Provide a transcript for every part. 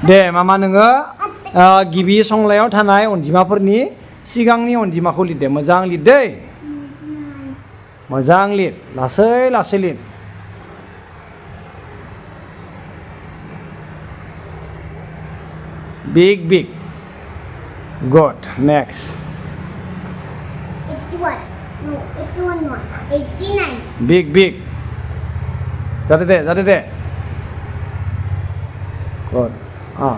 दे मामा नोङो गिबि संलायाव थानाय अनजिमाफोरनि सिगांनि अनजिमाखौ लिरदे मोजां लिर दै मोजां लिर लासै लासै लिर big big good next 81 no 81 not 89 big big jadi deh good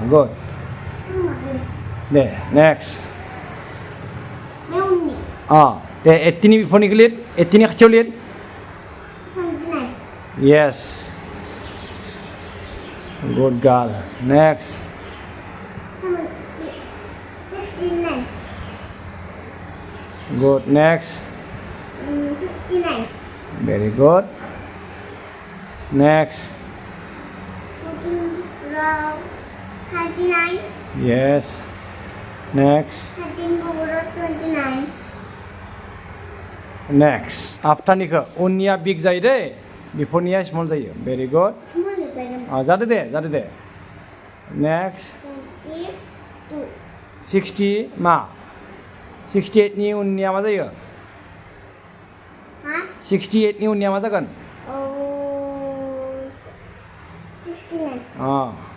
good deh next Meuni deh 80 before ni lihat 80 ni kecil lihat 79 yes good girl next 69 good next 59 very good next 39 yes next 29 next after ni ke unia big जायो दे before niya small जायो very good small जादो दे next 22 60 मा 68 नि उननिया मा जायो ha 68 नि उननिया मा जागोन oh 69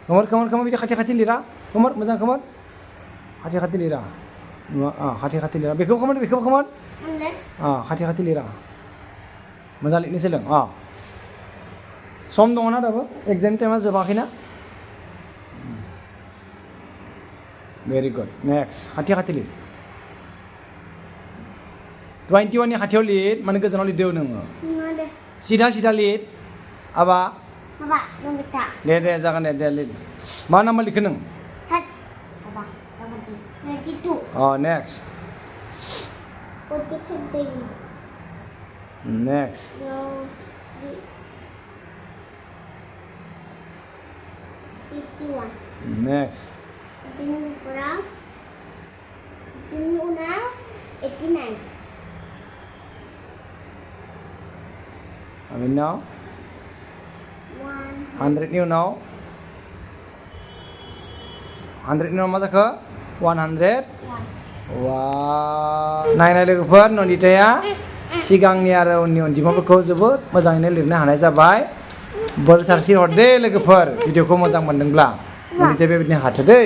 खोमोर बिदि खाथि लिरा खोमोर मोजां खोमोर खाथि लिरा खाथि लिरा बेखौ खोमोर खाथि लिरा मोजां लिरनो सोलों सम दङ ना दाबो एग्जाम टाइमा जोबाखैना very good next खाथि लिर 21 नि खाथियाव लिर माने गोजानाव लिरदो नोङो सिदा लिर आबा Nandita दे जागोन दे लिर मा नाम्बार लिरखो नों 92 next 45 next no 51 next 89 I mean now 100 नि उनाव मा जाखो 100 नायनाय लोगोफोर नन्दिताया सिगांनि आरो उननि अनजिमाफोरखौ जोबोद मोजाङैनो लिरनो हानाय जाबाय बोर सारस्रि हरदे लोगोफोर भिडिअखौ मोजां मोनदोंब्ला नन्दिताया बेबायदिनो हाथो दै